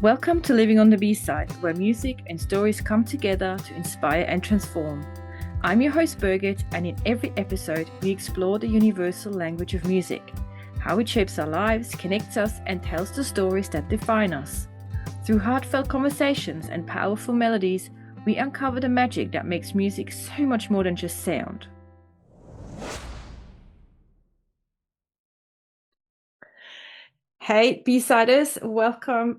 Welcome to Living on the B-Side, where music and stories come together to inspire and transform. I'm your host Birgit, and in every episode we explore the universal language of music, how it shapes our lives, connects us, and tells the stories that define us. Through heartfelt conversations and powerful melodies, we uncover the magic that makes music so much more than just sound. Hey B-Siders, welcome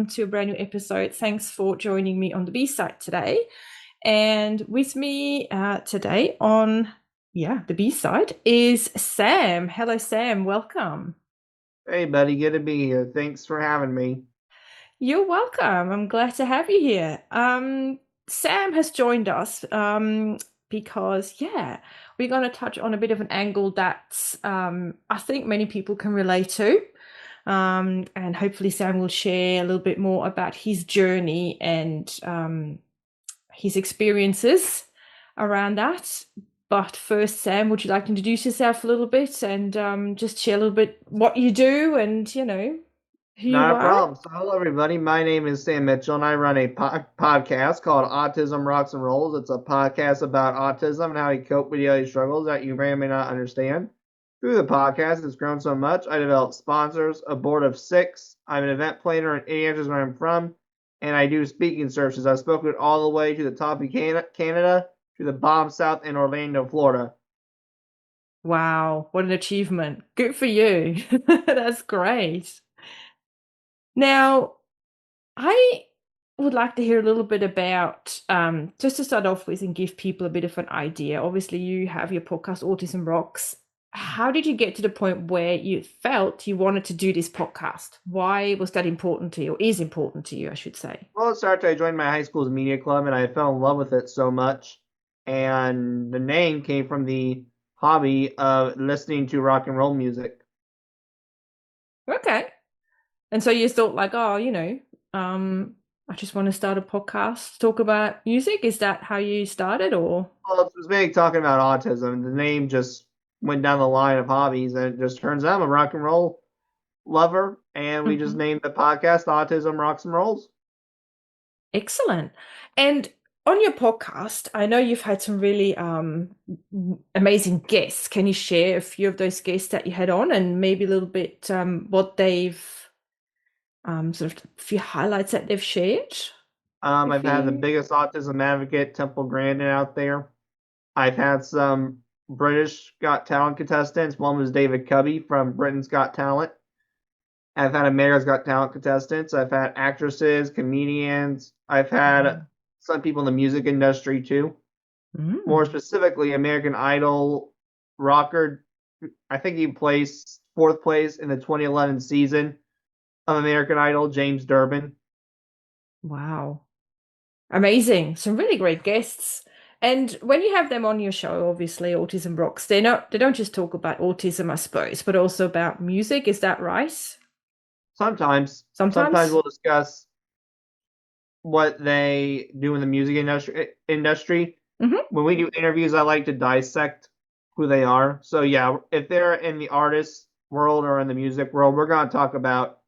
to a brand new episode. Thanks for joining me on the B-Side today. And with me today on the B-Side is Sam. Hello Sam, welcome. Hey, buddy, good to be here. Thanks for having me. You're welcome. I'm glad to have you here. Sam has joined us because we're going to touch on a bit of an angle that I think many people can relate to. And hopefully Sam will share a little bit more about his journey and his experiences around that. But first, Sam, would you like to introduce yourself a little bit and just share a little bit what you do and, who you Not a are? problem. So, hello, everybody. My name is Sam Mitchell, and I run a podcast called Autism Rocks and Rolls. It's a podcast about autism and how you cope with daily struggles that you may or may not understand. Through the podcast, it's grown so much. I developed sponsors, a board of 6. I'm an event planner in Indianapolis, where I'm from, and I do speaking services. I've spoken all the way to the top of Canada, to the bottom south in Orlando, Florida. Wow, what an achievement. Good for you. That's great. Now, I would like to hear a little bit about, just to start off with and give people a bit of an idea. Obviously, you have your podcast, Autism Rocks. How did you get to the point where you felt you wanted to do this podcast? Why was that important to you, or is important to you, I should say? Well, it started. I joined my high school's media club, and I fell in love with it so much. And the name came from the hobby of listening to rock and roll music. Okay. And so you thought like, oh, I just want to start a podcast to talk about music. Is that how you started or? Well, it was mainly talking about autism. The name just went down the line of hobbies, and it just turns out I'm a rock and roll lover, and we just Mhm. named the podcast Autism Rocks and Rolls. Excellent. And on your podcast, I know you've had some really amazing guests. Can you share a few of those guests that you had on and maybe a little bit what they've sort of a few highlights that they've shared with I've had the you? biggest autism advocate, Temple Grandin, out there. I've had some British Got Talent contestants. One was David Cubby from Britain's Got Talent. I've had America's Got Talent contestants. I've had actresses, comedians. I've had Wow. some people in the music industry too. More Mm. specifically, American Idol rocker. I think he placed 4th place in the 2011 season of American Idol, James Durbin. Wow. Amazing. Some really great guests. And when you have them on your show, obviously Autism Rocks, they don't just talk about autism, I suppose, but also about music. Is that right? Sometimes Sometimes? we'll discuss what they do in the music industry. Hmm. When we do interviews, I like to dissect who they are. So yeah, if they're in the artist world or in the music world, we're going to talk about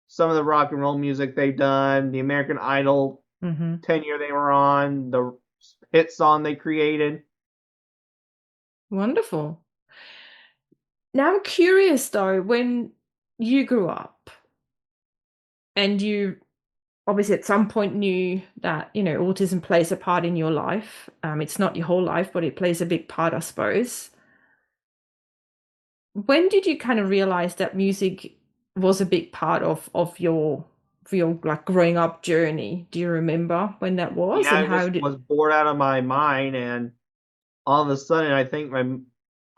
some of the rock and roll music they've done, the American Idol Hmm. tenure they were on, the hit song they created. Wonderful. Now I'm curious though, when you grew up and you obviously at some point knew that, autism plays a part in your life. It's not your whole life, but it plays a big part, I suppose. When did you kind of realize that music was a big part of your like growing up journey? Do you remember when that was Yeah, and I how just did? was bored out of my mind, and all of a sudden, I think I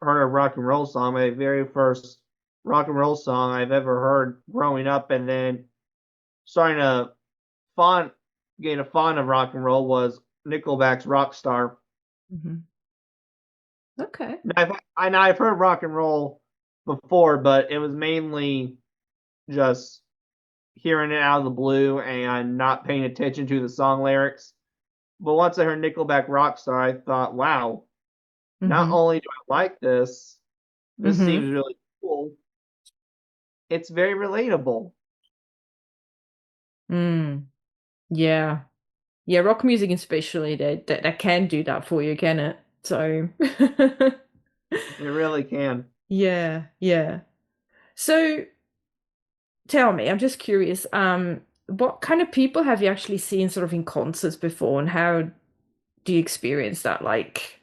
heard a rock and roll song, my very first rock and roll song I've ever heard growing up, and then starting to fond gain a fond of rock and roll was Nickelback's Rockstar. Mhm. Okay. I've heard rock and roll before, but it was mainly just hearing it out of the blue and not paying attention to the song lyrics. But once I heard Nickelback Rockstar, I thought, wow, not Mhm. only do I like this Mhm. seems really cool, it's very relatable. Mm. Yeah. Yeah, rock music especially that can do that for you, can it? So It really can. yeah, yeah. So tell me, I'm just curious, what kind of people have you actually seen sort of in concerts before, and how do you experience that? Like,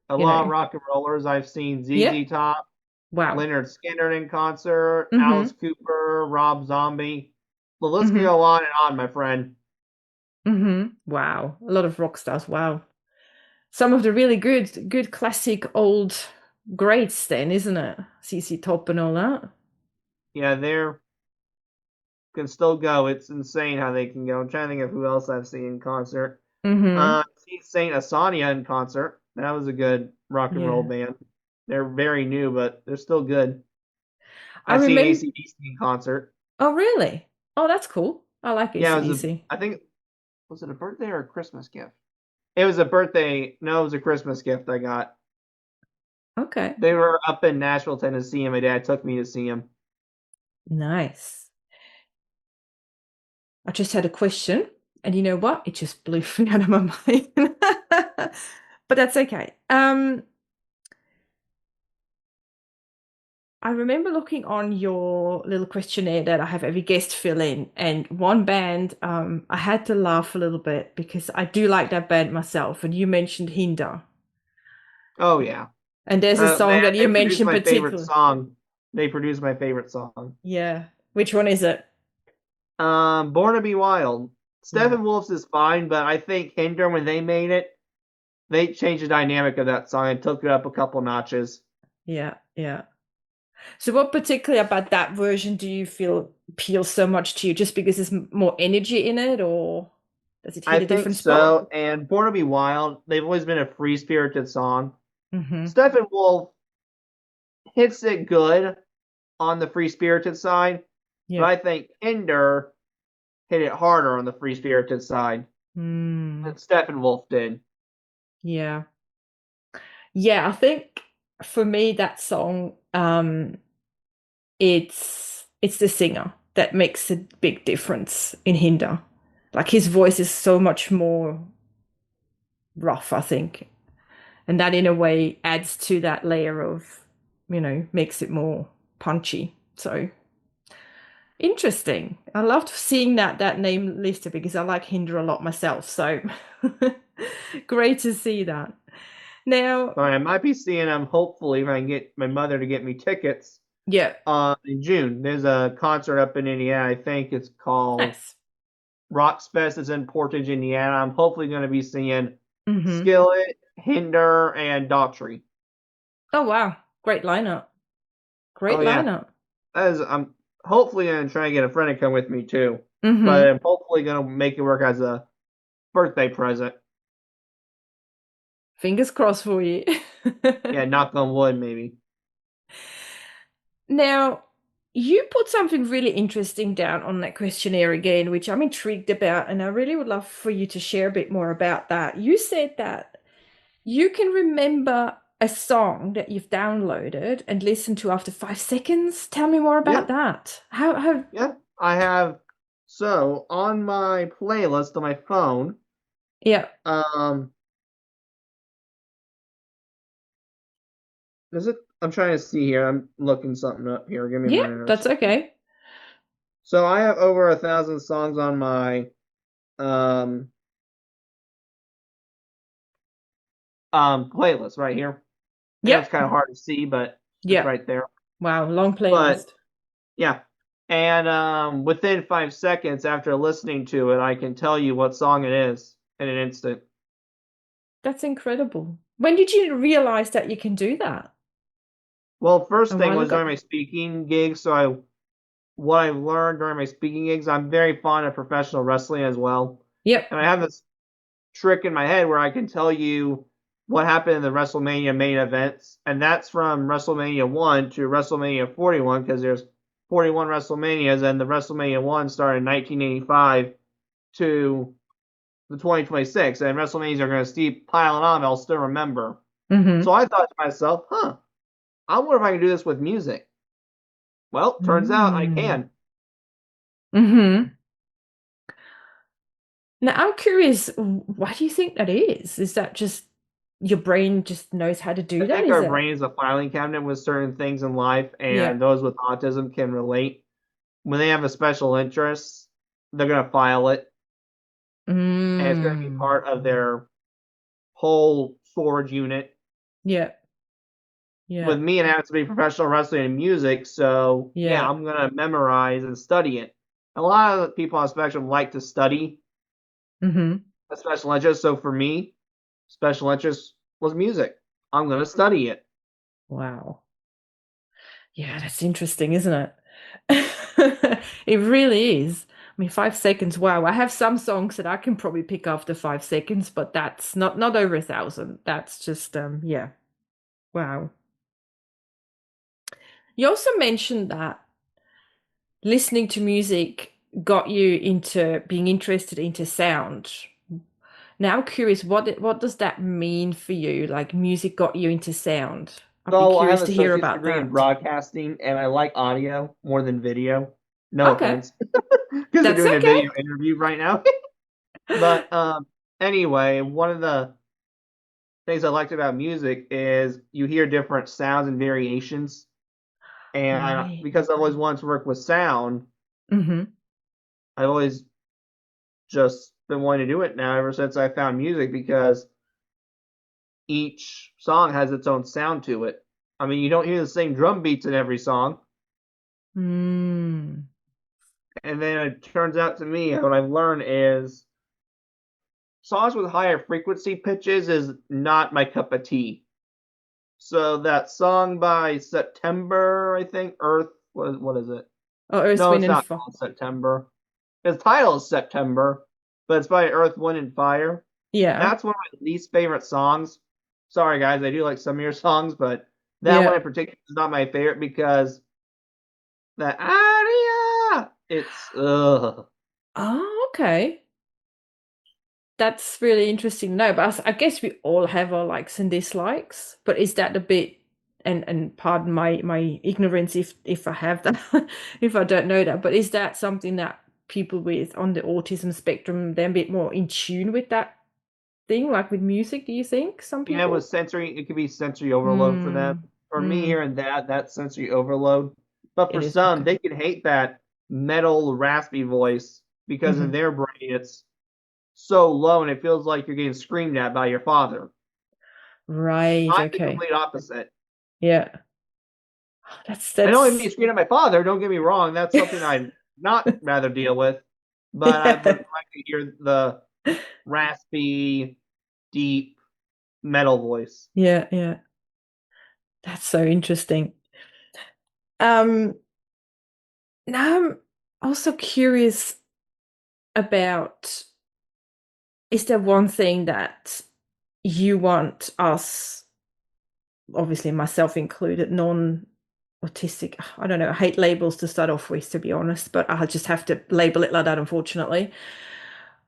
A you lot of know, rock and rollers. I've seen yeah, ZZ Top, wow. Leonard Skinner in concert, Mm-hmm. Alice Cooper, Rob Zombie. The list can Mm-hmm. go on and on, my friend. Mm-hmm. Wow. A lot of rock stars. Wow. Some of the really good classic old greats then, isn't it? CC Top and all that. Yeah, they're can still go. It's insane how they can go. I'm trying to think of who else I've seen in concert. Mm-hmm. I've seen Saint Asania in concert. That was a good rock and roll Yeah. band. They're very new, but they're still good. I I've seen remember. AC/DC in concert. Oh, really? Oh, that's cool. I like Yeah, it was AC/DC. I think, was it a birthday or a Christmas gift? It was a birthday. No, it was a Christmas gift I got. Okay. They were up in Nashville, Tennessee, and my dad took me to see them. Nice. I just had a question, and you know what? It just blew me out of my mind. But that's okay. I remember looking on your little questionnaire that I have every guest fill in, and one band, I had to laugh a little bit because I do like that band myself, and you mentioned Hinder. Oh yeah, And there's a song that you they produced mentioned my favorite particularly. song. They produced my favorite song. Yeah. Which one is it? Born to Be Wild. Yeah. Steppenwolf's is fine, but I think Hinder, when they made it, they changed the dynamic of that song and took it up a couple notches. Yeah. Yeah. So what particularly about that version do you feel appeals so much to you? Just because there's more energy in it, or does it hit I a think different spot? so. And Born to Be Wild, they've always been a free spirited song. Mm-hmm. Steppenwolf hits it good on the free spirited side, but Yeah. I think Hinder hit it harder on the free spirited side than Mm. Steppenwolf did. Yeah. Yeah, I think for me that song, it's the singer that makes a big difference in Hinder. Like his voice is so much more rough, I think. And that in a way adds to that layer of, makes it more punchy. So interesting. I loved seeing that name listed because I like Hinder a lot myself. So great to see that. Now, So I might be seeing them hopefully if I can get my mother to get me tickets yeah, in June. There's a concert up in Indiana. I think it's called nice. Rocks Fest. It's in Portage, Indiana. I'm hopefully going to be seeing Hmm. Skillet, Hinder, and Daughtry. Oh wow, great lineup. Great Oh yeah, lineup. as I'm hopefully going to try and get a friend to come with me too. But Hmm. I'm hopefully going to make it work as a birthday present. Fingers crossed for you. Yeah, knock on wood, maybe. Now, you put something really interesting down on that questionnaire again, which I'm intrigued about, and I really would love for you to share a bit more about that. You said that you can remember a song that you've downloaded and listened to after 5 seconds. Tell me more Yeah, about that. How, yeah. I have so on my playlist on my phone. yeah, Um, is it? I'm trying to see here. I'm looking something up here. Give me a yeah, minute or that's so. okay. So I have over 1,000 songs on my um playlist right here. I know it's Yep, kind of hard to see, but it's yep. right there. Wow, long But playlist. yeah, and within 5 seconds after listening to it, I can tell you what song it is in an instant. That's incredible. When did you realize that you can do that? Well, first A thing while was ago. during my speaking gigs. So I what I've learned during my speaking gigs, I'm very fond of professional wrestling as well, Yep. and I have this trick in my head where I can tell you what happened in the WrestleMania main events, and that's from WrestleMania 1 to WrestleMania 41 because there's 41 WrestleManias, and the WrestleMania 1 started in 1985 to the 2026, and WrestleManias are going to keep piling on. I'll still remember. So Mm-hmm. I thought to myself, I wonder if I can do this with music. Well, turns out I Mm. can. Mm-hmm. Now, I'm curious, why do you think that is? Is that just your brain just knows how to I do that? think Is our it? brain is a filing cabinet with certain things in life, Yeah. and those with autism can relate. When they have a special interest, they're going to file it, and it's going to be Mm. part of their whole storage unit. Yeah. Yeah. With me, it has to be professional wrestling and music, so yeah, Yeah. I'm going to memorize and study it. A lot of people on the spectrum like to study Mm-hmm. a special interest, so for me, special interest was music. I'm going to study it. Wow. Yeah, that's interesting, isn't it? It really is. I mean, 5 seconds. Wow. I have some songs that I can probably pick after 5 seconds, but that's not over 1,000. That's just yeah. Wow. You also mentioned that listening to music got you into being interested into sound. Now I'm curious, what does that mean for you? Like music got you into sound. I'd be So I have curious an to hear associate's about degree in that. broadcasting, and I like audio more than video. No Okay, offense, because I'm that's doing a okay. video interview right now. But anyway, one of the things I liked about music is you hear different sounds and variations. And Right. because I've always wanted to work with sound, Mm-hmm. I've always just been wanting to do it now ever since I found music because each song has its own sound to it. I mean, you don't hear the same drum beats in every song. Mm. And then it turns out to me, what I've learned is songs with higher frequency pitches is not my cup of tea. So that song by September, I think, Earth, what is it? Oh, Earth, No, Wind it's and not Fire. called September. Its title is September, but it's by Earth, Wind, and Fire. Yeah. That's one of my least favorite songs. Sorry, guys, I do like some of your songs, but that one Yeah. in particular is not my favorite because that aria, it's ugh. Oh, okay. That's really interesting to know. But I guess we all have our likes and dislikes. But is that a bit, and pardon my ignorance if I have that, if I don't know that, but is that something that people with on the autism spectrum, they're a bit more in tune with that thing, like with music, do you think? Some Yeah, with people? sensory, it could be sensory overload for them. Mm, For me, mm, hearing that, that's sensory overload. But for it is some, okay. they could hate that metal, raspy voice because in Hmm. their brain it's so low and it feels like you're getting screamed at by your father. Right, I'm the okay. complete opposite. Yeah. I don't even be That's screaming at my father, don't get me wrong. That's something I'd not rather deal with. But I would yeah. like to hear the raspy, deep metal voice. Yeah, yeah. That's so interesting. Um, Now I'm also curious about, is there one thing that you want us, obviously myself included, non-autistic, I don't know, I hate labels to start off with, to be honest, but I'll just have to label it like that, unfortunately.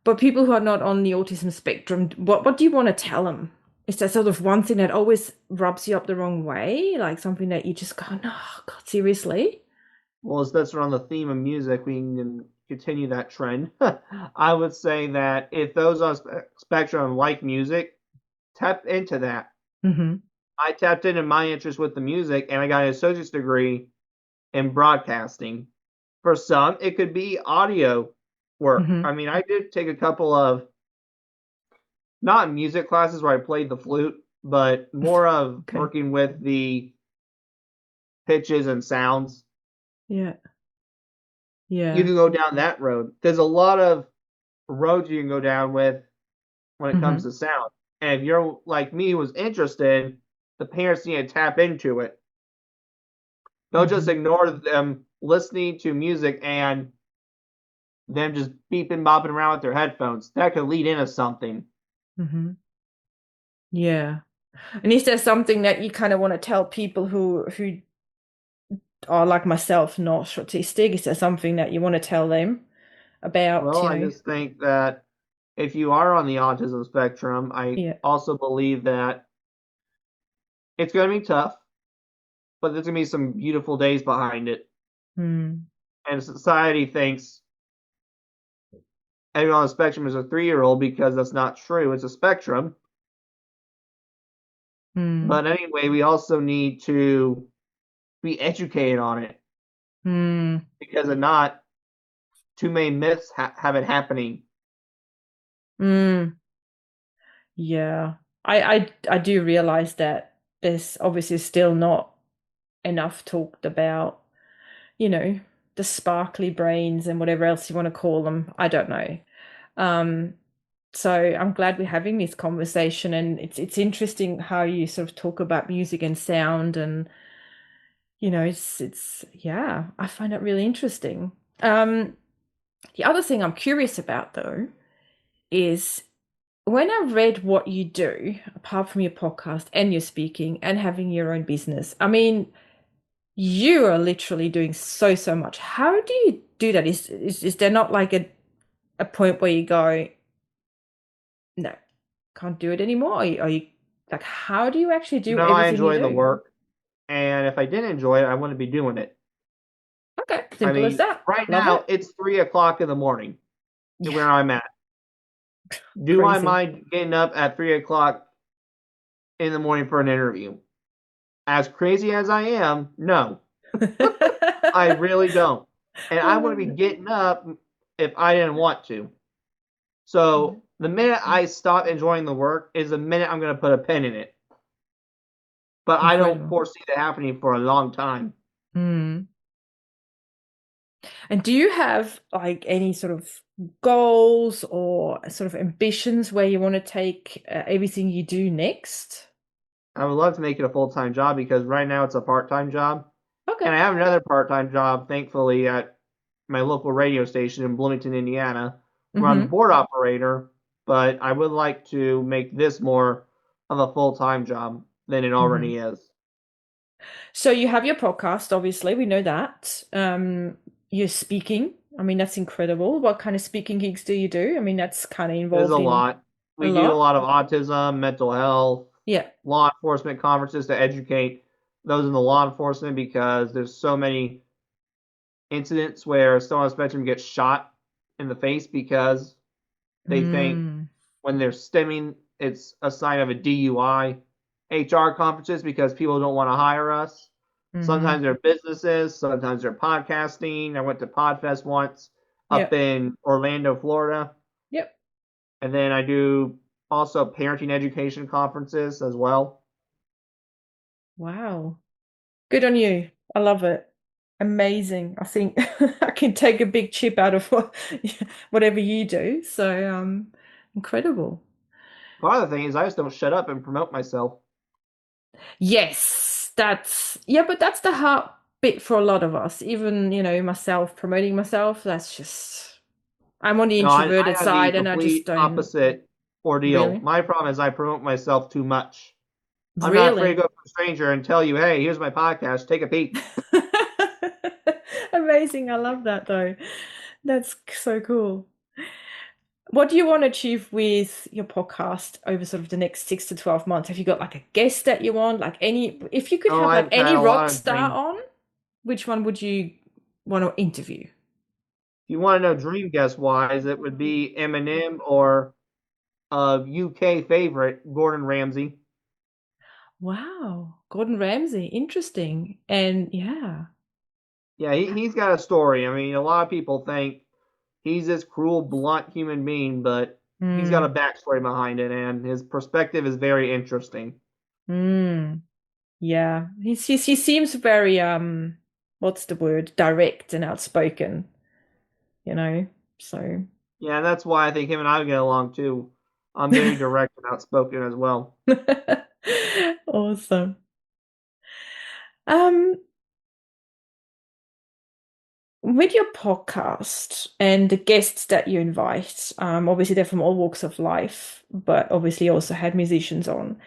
But people who are not on the autism spectrum, what do you want to tell them? Is there sort of one thing that always rubs you up the wrong way? Like something that you just go, no, God, seriously? Well, since we're on the theme of music, we can continue that trend. I would say that if those on spectrum like music, tap into that. Mm-hmm. I tapped into my interest with the music and I got an associate's degree in broadcasting. For some, it could be audio work. Mm-hmm. I mean, I did take a couple of not music classes where I played the flute, but more of Okay. working with the pitches and sounds. Yeah. You Yeah. can go down that road. There's a lot of roads you can go down with when it comes Mm-hmm. to sound. And if you're like me, who was interested, the parents need to tap into it. Don't just Mm-hmm. ignore them listening to music and them just beeping, bopping around with their headphones. That could lead into something. Mm-hmm. Yeah. And is there something that you kind of want to tell people who are like myself, not autistic? Is there something that you want to tell them about, Well, you I know? just think that if you are on the autism spectrum, I Yeah. also believe that it's going to be tough, but there's going to be some beautiful days behind it. Mm. And society thinks everyone on the spectrum is a 3-year-old because that's not true. It's a spectrum. Mm. But anyway, we also need to be educated on it Mm. because if not, too many myths have it happening. Mm. Yeah. I do realize that there's obviously still not enough talked about, you know, the sparkly brains and whatever else you want to call them. I don't know. Um, so I'm glad we're having this conversation, and it's interesting how you sort of talk about music and sound, and it's yeah, I find it really interesting. The other thing I'm curious about though is when I read what you do, apart from your podcast and your speaking and having your own business, I mean, you are literally doing so much. How do you do that? Is there not like a point where you go, no, can't do it anymore? Are you like, how do you actually do No, I everything you enjoy the do? work, and if I didn't enjoy it, I wouldn't be doing it. Okay, I simple as mean, that. right Love now it. it's 3 o'clock in the morning Yeah, where I'm at. Do I crazy. mind getting up at 3 o'clock in the morning for an interview? As crazy as I am, no, I really don't. And I I wouldn't love be it. getting up if I didn't want to. So the minute I stop enjoying the work is the minute I'm going to put a pin in it. But I don't Incredible. foresee that happening for a long time. Mm. And do you have like any sort of goals or sort of ambitions where you want to take everything you do next? I would love to make it a full time job because right now it's a part time job. Okay. And I have another part time job, thankfully, at my local radio station in Bloomington, Indiana, where I'm the Mm-hmm. board operator. But I would like to make this more of a full time job than it Mm-hmm. already is. So you have your podcast, obviously, we know that. You're speaking. I mean, that's incredible. What kind of speaking gigs do you do? I mean, that's kind of There's a involved in lot. a We do a lot. lot of autism, mental health, Yeah. law enforcement conferences to educate those in the law enforcement because there's so many incidents where someone on the spectrum gets shot in the face because they think Mm. when they're stimming, it's a sign of a DUI. HR conferences because people don't want to hire us. Mm-hmm. Sometimes they're businesses, sometimes they're podcasting. I went to Podfest once up Yep. in Orlando, Florida. Yep. And then I do also parenting education conferences as well. Wow. Good on you. I love it. Amazing. I think I can take a big chip out of whatever you do. So, incredible. Part of the thing is I just don't shut up and promote myself. Yes, yeah, but that's the hard bit for a lot of us. Even, myself promoting myself, that's just I'm on the No, I introverted have the side and I just complete don't opposite ordeal. really. My problem is I promote myself too much. I'm not afraid to Really. go up to a stranger and tell you, hey, here's my podcast. Take a peek. Amazing. I love that though. That's so cool. What do you want to achieve with your podcast over sort of the next 6 to 12 months? Have you got like a guest that you want? Like if you could Oh, have like I've any had a rock lot of star dreams. on, which one would you want to interview? If you want to know dream guest wise, it would be Eminem or a UK favorite, Gordon Ramsay. Wow, Gordon Ramsay, interesting. And yeah. Yeah, he's got a story. I mean, a lot of people think he's this cruel, blunt human being, but he's got a Mm, backstory behind it, and his perspective is very interesting. mm, yeah. He seems very what's the word? Direct and outspoken, you know. So Yeah, and that's why I think him and I get along too. I'm very direct and outspoken as well. awesome. Um, with your podcast and the guests that you invite, obviously they're from all walks of life, but obviously you also had musicians on.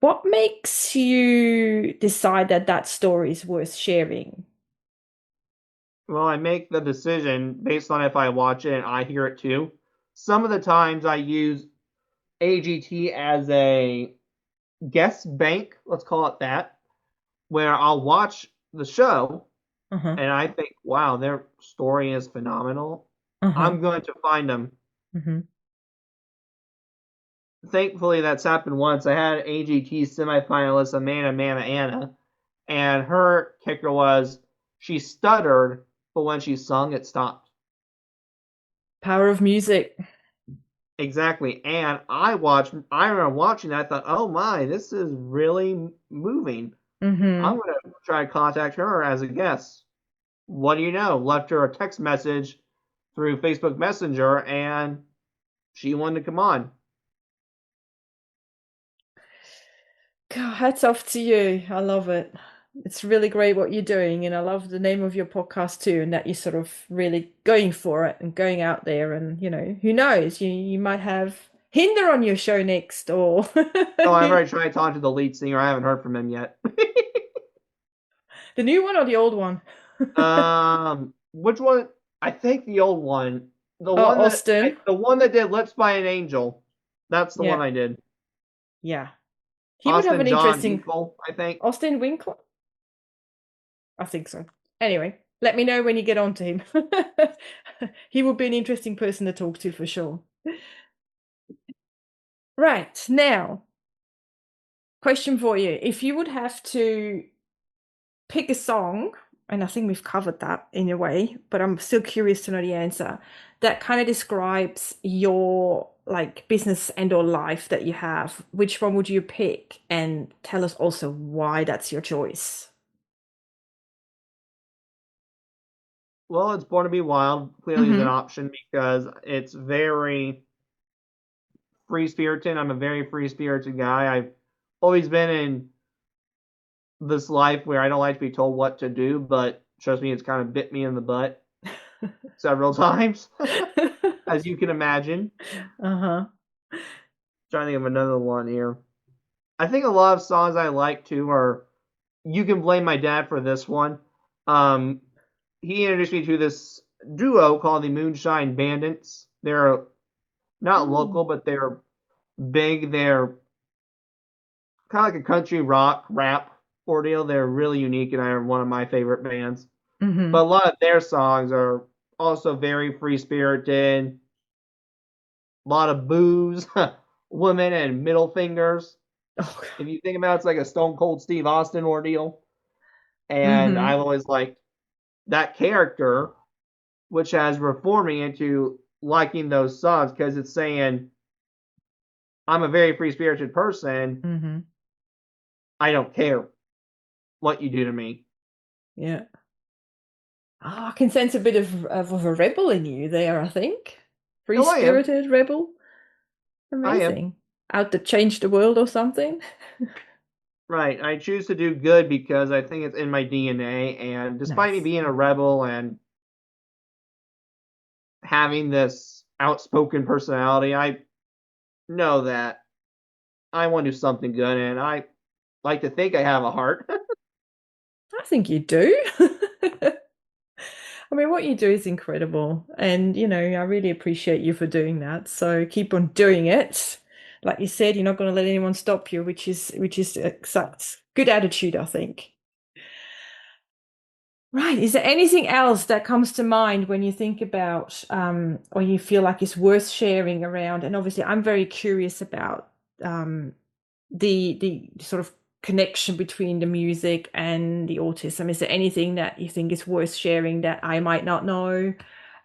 What makes you decide that that story is worth sharing? Well, I make the decision based on if I watch it and I hear it too. Some of the times I use AGT as a guest bank, let's call it that, where I'll watch the show Uh-huh. and I think, wow, their story is phenomenal. Uh-huh. I'm going to find them. Mm-hmm. Thankfully, that's happened once. I had an AGT semifinalist, Amanda Mama Anna, and her kicker was she stuttered, but when she sung, it stopped. Power of music. Exactly. And I remember watching that, I thought, oh my, this is really moving. I'm Mm-hmm. going to try to contact her as a guest. What do you know? Left her a text message through Facebook Messenger, and she wanted to come on. God, hats off to you. I love it. It's really great what you're doing, and I love the name of your podcast too, and that you're sort of really going for it and going out there, and who knows, you might have Hinder on your show next, or Oh, I've already tried talking to the lead singer. I haven't heard from him yet. the new one or the old one. Which one? I think the old one, Oh, Austin. the one that did "Let's Buy an Angel." That's the one Yeah, I did. yeah. He would have Austin an John interesting Hinkle, I think. Austin Winkler. I think so. Anyway, let me know when you get on to him. He would be an interesting person to talk to for sure. Right, now, question for you. If you would have to pick a song, and I think we've covered that in a way, but I'm still curious to know the answer, that kind of describes your like business and or life that you have, which one would you pick? And tell us also why that's your choice. Well, it's Born to Be Wild. Clearly, is an Mm-hmm. option because it's very free spirited. I'm a very free spirited guy. I've always been in this life where I don't like to be told what to do, but trust me, it's kind of bit me in the butt several times, as you can imagine. Uh-huh. Trying to think of another one here. I think a lot of songs I like too are. You can blame my dad for this one. Um, he introduced me to this duo called the Moonshine Bandits. They're not Oh. local, but they're big. They're kind of like a country rock rap ordeal. They're really unique, and are one of my favorite bands. But Mm-hmm. a lot of their songs are also very free spirited. A lot of booze, women, and middle fingers. Oh. If you think about it, it's like a Stone Cold Steve Austin ordeal. And Mm-hmm. I've always liked that character, which has reformed me into liking those songs because it's saying I'm a very free spirited person. Mm-hmm. I don't care what you do to me. Yeah. Oh, I can sense a bit of a rebel in you there, I think. Oh, I am. Free-spirited rebel. I am. Amazing. Out to change the world or something. Right. I choose to do good because I think it's in my DNA. And despite me Nice. being a rebel and having this outspoken personality, I know that I want to do something good. And I like to think I have a heart. I think you do. I mean, what you do is incredible. And, I really appreciate you for doing that. So keep on doing it. Like you said, you're not going to let anyone stop you, which is such good attitude, I think. Right. Is there anything else that comes to mind when you think about or you feel like it's worth sharing around? And obviously, I'm very curious about the sort of connection between the music and the autism. Is there anything that you think is worth sharing that I might not know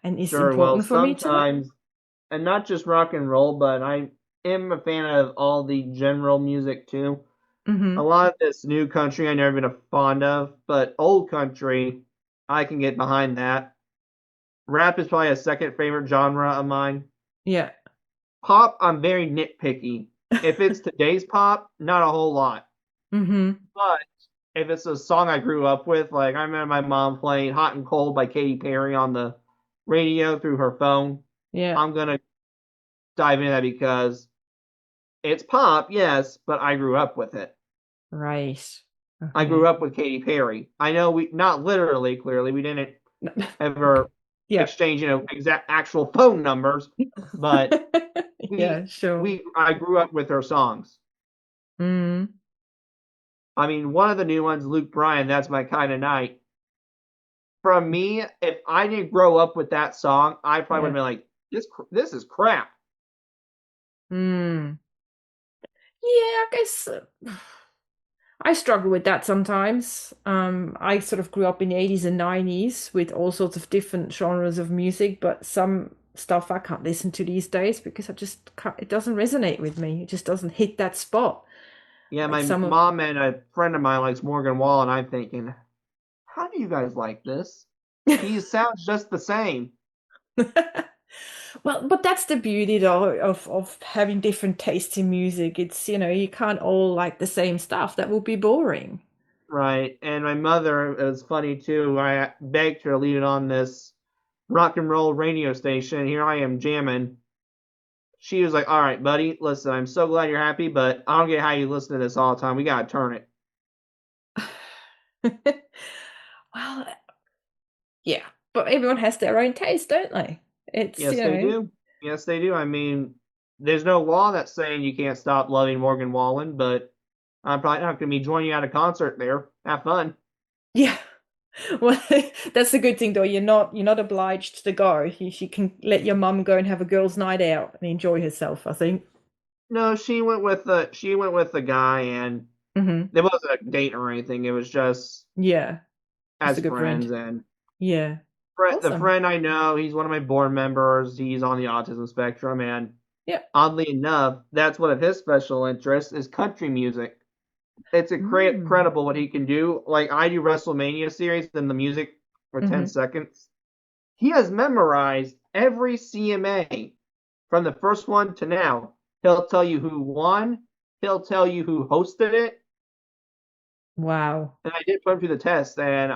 and is Sure. Well, important for me to know? sometimes, and not just rock and roll, but I am a fan of all the general music too. A Mm-hmm. lot of this new country I've never been a fond of, but old country, I can get behind that. Rap is probably a second favorite genre of mine. Yeah. Pop, I'm very nitpicky. If it's today's pop, not a whole lot. Mm-hmm. But if it's a song I grew up with, like I remember my mom playing Hot and Cold by Katy Perry on the radio through her phone, Yeah. I'm gonna dive into that because it's pop, yes, but I grew up with it. Right. I grew Okay. up with Katy Perry. I know we not literally, clearly, we didn't ever Yeah. exchange, exact actual phone numbers, but Yeah, sure. I grew up with her songs. Mm. I mean, one of the new ones, Luke Bryan, That's My Kind of Night. from me, if I didn't grow up with that song, I probably would have Yeah. been like, this is crap. Hmm. Yeah, I guess I struggle with that sometimes. I sort of grew up in the 80s and 90s with all sorts of different genres of music, but some stuff I can't listen to these days because I just can't, it doesn't resonate with me. It just doesn't hit that spot. Yeah, Like my some of mom and a friend of mine likes Morgan Wall, and I'm thinking, how do you guys like this? He sounds just the same. Well, but that's the beauty though of having different tastes in music. It's, you can't all like the same stuff. That would be boring. Right. And my mother, it was funny too. I begged her to leave it on this rock and roll radio station. Here I am jamming. She was like, all right, buddy, listen, I'm so glad you're happy, but I don't get how you listen to this all the time. We got to turn it. Well, yeah, but everyone has their own taste, don't they? It's, Yes, they do. Yes, they do. I mean, there's no law that's saying you can't stop loving Morgan Wallen, but I'm probably not going to be joining you at a concert there. Have fun. yeah. Well, that's the good thing though. You're not obliged to go. You can let your mum go and have a girls' night out and enjoy herself, I think. No, she went with the guy, and Hmm. it wasn't a date or anything. It was just Yeah, just a as good friend. friends. And Yeah. the Awesome. friend I know, he's one of my board members. He's on the autism spectrum, and Yeah. oddly enough, that's one of his special interests is country music. It's Mm. incredible what he can do. Like I do WrestleMania series, then the music for 10 Hmm. seconds. He has memorized every CMA from the first one to now. He'll tell you who won. He'll tell you who hosted it. Wow. And I did put him through the test, and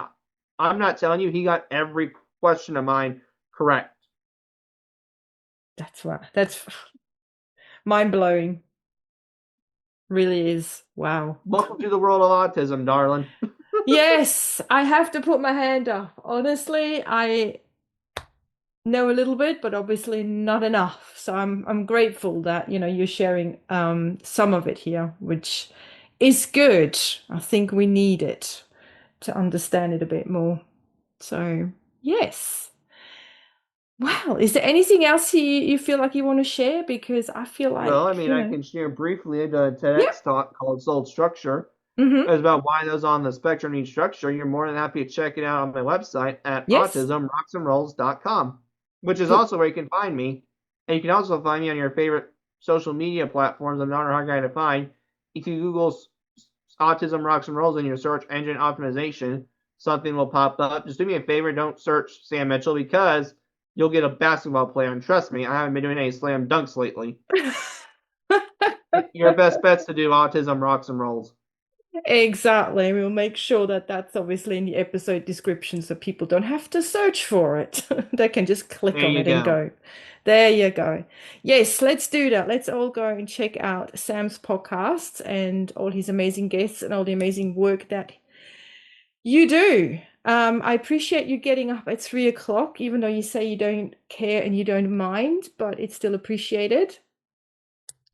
I'm not telling you, he got every question of mine correct. That's right. That's mind blowing. Really is. Wow. Welcome to the world of autism, darling. Yes, I have to put my hand up. Honestly, I know a little bit, but obviously not enough. So I'm grateful that, you're sharing some of it here, which is good. I think we need it to understand it a bit more. So, yes. Wow. Is there anything else you feel like you want to share? Because I feel Well, I like, mean, I can share briefly a yeah. TEDx talk called Soul Structure. Mm-hmm. It's about why those on the spectrum need structure. You're more than happy to check it out on my website at Yes. autismrocksandrolls.com, which is Good. also where you can find me. And you can also find me on your favorite social media platforms. I'm not a hard guy to find. If you Google Autism Rocks and Rolls in your search engine optimization, something will pop up. Just do me a favor, don't search Sam Mitchell because you'll get a basketball player. And trust me, I haven't been doing any slam dunks lately. Your best bet's to do Autism Rocks and Rolls. Exactly. We'll make sure that that's obviously in the episode description so people don't have to search for it. They can just click There on you it and go. go. There you go. Yes, let's do that. Let's all go and check out Sam's podcasts and all his amazing guests and all the amazing work that you do. I appreciate you getting up at 3 o'clock, even though you say you don't care and you don't mind, but it's still appreciated.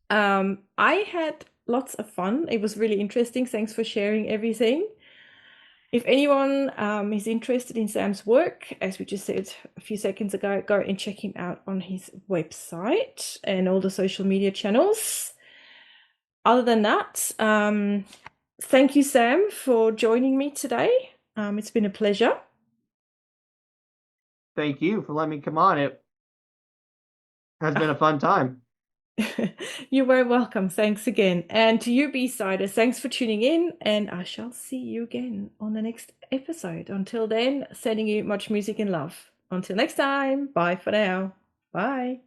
I had lots of fun. It was really interesting. Thanks for sharing everything. If anyone is interested in Sam's work, as we just said a few seconds ago, go and check him out on his website and all the social media channels. Other than that, thank you, Sam, for joining me today. It's been a pleasure. Thank you for letting me come on. It has been a fun time. You're very welcome. Thanks again. And to you, B-Siders, thanks for tuning in, and I shall see you again on the next episode. Until then, sending you much music and love. Until next time, bye for now. Bye.